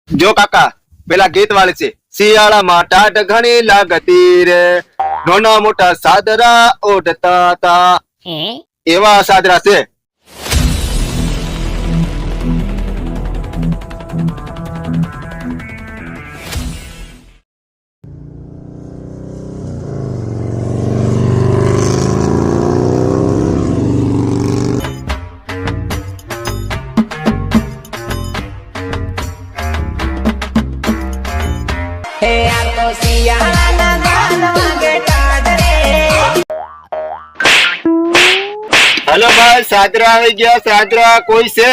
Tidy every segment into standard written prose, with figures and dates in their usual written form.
જો કાકા પેલા ગીત વાળી છે, શિયાળામાં ટાઢ ઘણી લાગતી રે, નાના મોટા સાદરા ઓઢતા તા, એવા સાદરા છે. હેલો ભાઈ, સાદરા આવી ગયા. સાદરા કોઈ છે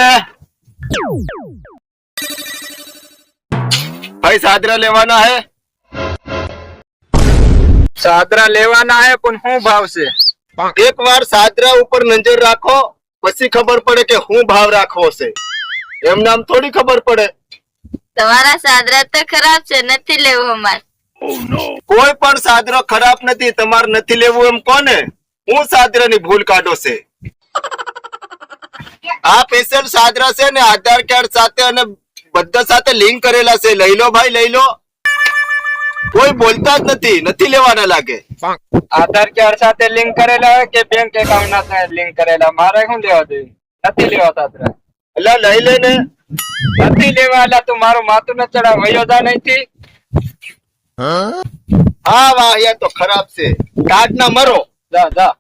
ભાઈ? સાદરા લેવાના હે? સાદરા લેવાના હે પણ શું ભાવ છે? એક વાર સાદરા ઉપર નજર રાખો પછી ખબર પડે કે શું ભાવ રાખવો છે. એમ નામ થોડી ખબર પડે. તમારા સાદરા તો ખરાબ છે, નથી લેવું અમારે. કોઈ પણ સાદરો ખરાબ નથી, તમારે નથી લેવું એમ કોને? હું સાદરાની ભૂલ કાઢો છે. આ સ્પેશિયલ સાદરા છે ને આધાર કાર્ડ સાથે અને બધા સાથે લિંક કરેલા છે. લઈ લો ભાઈ, લઈ લો. કોઈ બોલતા જ નથી, નથી લેવાના લાગે. આધાર કાર્ડ સાથે લિંક કરેલા હોય કે બેંક એકાઉન્ટ સાથે લિંક કરેલા? મારે શું લેવા જોઈએ? નથી લેવા સાદરા. એટલે લઈ લે ને. નથી લેવા એટલે તું મારું માથું ન ચડાવ. વયો જા નહીંથી. હા વાહ, યાર તો ખરાબ છે. કાઢ ના મરો. જા જા.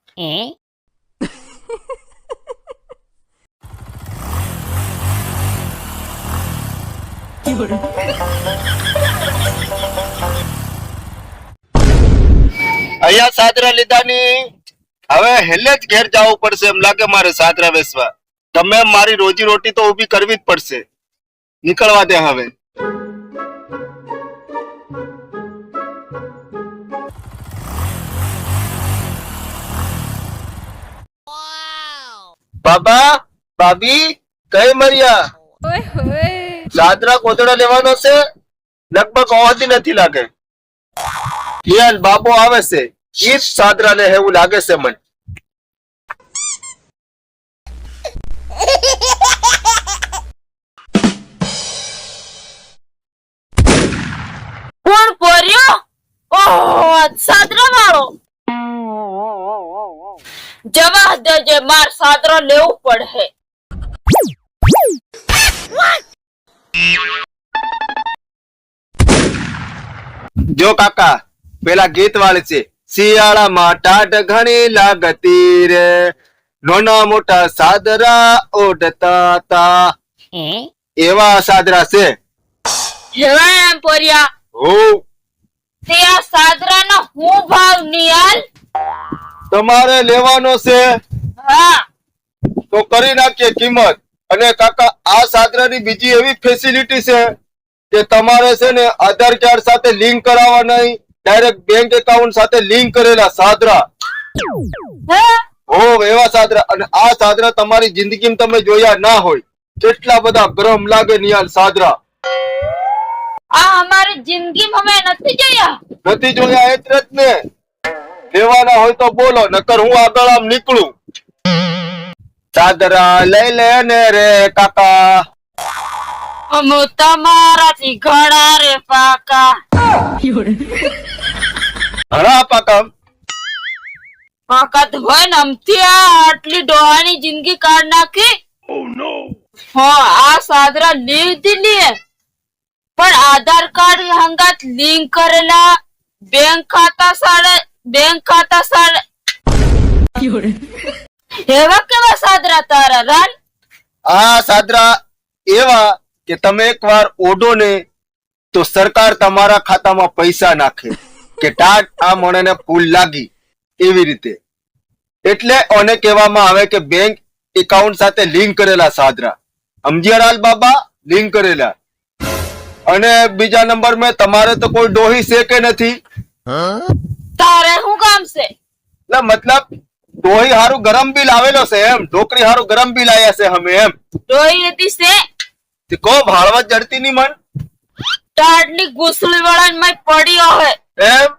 અહીંયા સાદરા લીધાની હવે હેલે જ ઘેર જવું પડશે એમ લાગે મારે. સાદરા વેચવા તમે મારી રોજી રોટી તો ઊભી કરવી જ પડશે. નીકળવા દે હવે. બાબા ભાભી કઈ મર્યા? સાદરા કોતડા લેવાનો છે. લગભગ ઓહદી નથી લાગે. યાર બાબો આવે છે, ઈ સાદરા લે એવું લાગે છે મને. કોણ પોર્યો? ઓહો, સાદરા વાળો. જવા દેજે, માર સાદરો લેવું પડે. જો કાકા પેલા ગીત વાળી છે, શિયાળામાં ટાઢ ઘણી લાગતી રે, નાના મોટા સાદરા ઓઢતા તા, એવા સાદરા છે. હેવા એમ પોર્યા, હો તે આ સાદરાનો હું ભાવ નિયાલ? તમારે લેવાનો છે હા, તો કરી નાખીએ કિંમત. અને કાકા આ સાદરાની બીજી એવી ફેસિલિટી છે કે તમારે છે ને આધાર કાર્ડ સાથે લિંક કરાવવા નહીં, ડાયરેક્ટ બેંક એકાઉન્ટ સાથે લિંક કરેલા સાદરા. હે? હો એવા સાદરા. અને આ સાદરા તમારી જિંદગીમાં તમે જોયા ના હોય. કેટલા બધા ગરમ લાગે નિયાલ સાદરા. આ અમારી જિંદગીમાં મેં નથી જોયા. નથી જોયા એટલે જ ને. લેવાના હોય તો બોલો, નકર હું આગળ આમ નીકળું. સાદરા લઈ લે ને રે કાકા. અમુ તમારાથી ઘણા રે પાકા. હરા પાકા. પાકા તો હોય ને, અમથી આટલી ડોહાની જિંદગી કાઢ નાખી. હા, આ સાદરા લીધી લે, પણ આધાર કાર્ડ હંગાત લિંક કરેલા, બેંક ખાતા સાડે એવા કેવા સાદરા તારા રાન? આ સાદરા એવા કે તમે એકવાર ઓઢો ને તો સરકાર તમારા ખાતામાં પૈસા નાખે કે ટાટ આ મણેને ફૂલ લાગી, એવી રીતે. એટલે ઓને કહેવામાં આવે કે બેંક એકાઉન્ટ સાથે લિંક કરેલા સાદરા. સમજ્યા લાલ બાબા? લિંક કરેલા. અને બીજા નંબર માં તમારે તો કોઈ ડોહી છે કે નથી? તારે શું કામ છે? મતલબ ડોહી હારું ગરમ બિલ આવેલો છે એમ. ઢોકરી હારું ગરમ બિલ આયા છે અમે એમ. ડોહી હતી છે તે કો ભાળવા જડતી ની મન ટાડની ગુસલી વાળામાં પડ્યો હે એમ.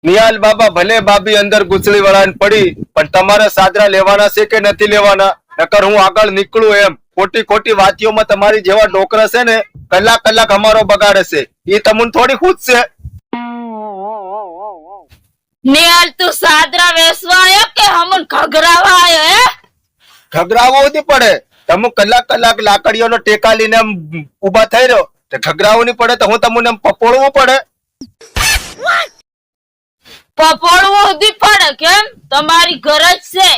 નિયાલ બાબા ભલે ભાભી અંદર ગુસલી વાળાને પડી, પણ તમારે સાદરા લેવાના છે કે નથી લેવાના? નકર હું આગળ નીકળું એમ. ખોટી ખોટી વાતીઓમાં તમારી જેવા ડોકરા છે ને કલાક કલાક અમારો બગાડે છે એ તમને થોડી ખુશ છે. નિહાલ તું સાદરા વેસવા આવ્યો કે હમણ ઘઘરાવા આવ્યો હે? ઘગરાવો નથી પડે. તમે કલાક કલાક લાકડીઓનો ટેકા લઈને આમ ઊભા થઈ રહ્યો તો ઘગરાવો નહીં પડે તો હું તમને આમ પપોળવું પડે. પપોળવું સુધી પડે કેમ? તમારી ગરજ છે.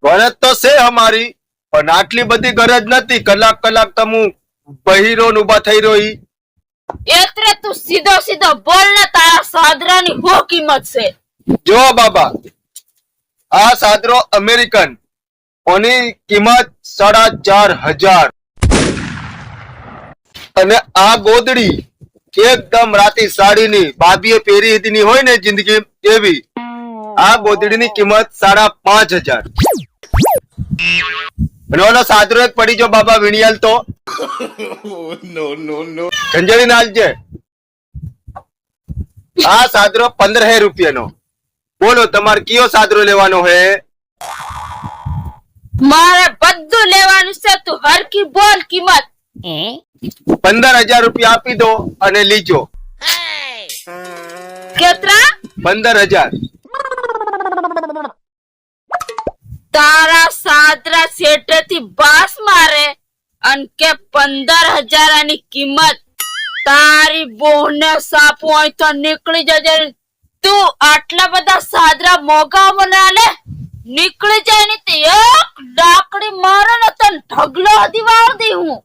ગરજ તો છે અમારી, પણ આટલી બધી ગરજ નથી. કલાક કલાક તમે બહિરો ને ઊભા થઈ રહ્યો ઈ. એટલે તું સીધો સીધો બોલ ને તારા સાદરાની શું કિંમત છે? જો બાબા, આ સાદરો અમેરિકન ઓની કિંમત 4,500 અને આ ગોદડી એકદમ રાતી સાડીની ભાભીએ પહેરી હતી હોય ને જિંદગી એવી. આ ગોદડીની કિંમત 5,500 અને ઓલો સાદરો એક પડી જો બાબા વિણિયાલ તો ખંજરી નાલજે. આ સાદરો 15,000 રૂપિયાનો. બોલો તમારે કયો સાદરો લેવાનો હે? મારે બધું લેવાનું છે, તું હરકી બોલ કિંમત. 15,000 રૂપિયા આપી દો અને લીજો. કેટલા? 15,000. તારા સાદરા શેઠેથી બાસ મારે અને કે 15,000 આની કિંમત. તારી બોહને સાપુ હોય તો નીકળી જજે. તું આટલા બધા સાદરા મોગા મને આલે, નીકળી જાય ને તે એક લાકડી મારો ને તને ઢગલો હતી વાળ દે હું.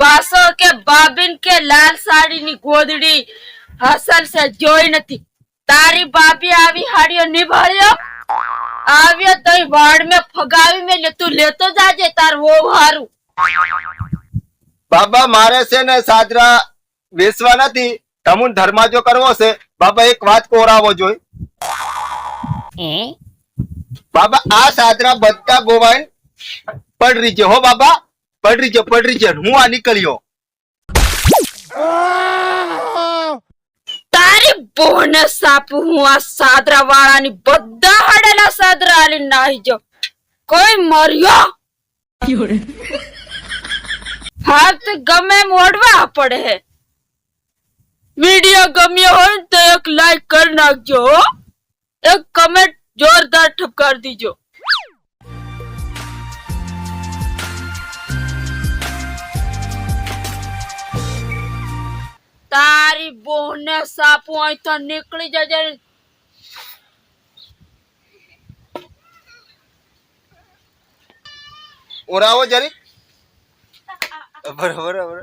પાછો કે બાબીન કે લાલ સાડીની ગોદડી હસલ છે જોઈ નથી. તારી બાબી આવી હાડીઓ નિભાળ્યો આવ્યો તો વાડ મેં ફગાવી મેં તું લેતો જાજે તાર વો હારું. બાબા મારે છે ને સાદરા વેચવા નથી, તમુન ધર્માજો કરવો છે. બાબા એક વાત કોરાવો જોઈ. બાબા આ સાદરા બધા ગોવાઈન પડરી છે હો બાબા, પડરી છે. હું આ નીકળ્યો. તારી બોને સાપુ હું આ સાદરા વાળાની બધા હડેલા સાદરા આલી નાહી જો કોઈ મર્યો. હા તો ગમે એમ ઓડવા પડે હે. વિડિયો ગમ્યો હોય તો એક લાઈક કરી નાખજો હો. એક કમેન્ટ જોરદાર ઠપકાર દીજો. તારી બોને સાપુ હોય તો નીકળી જજે. ઓરાવો જરી. બરાબર.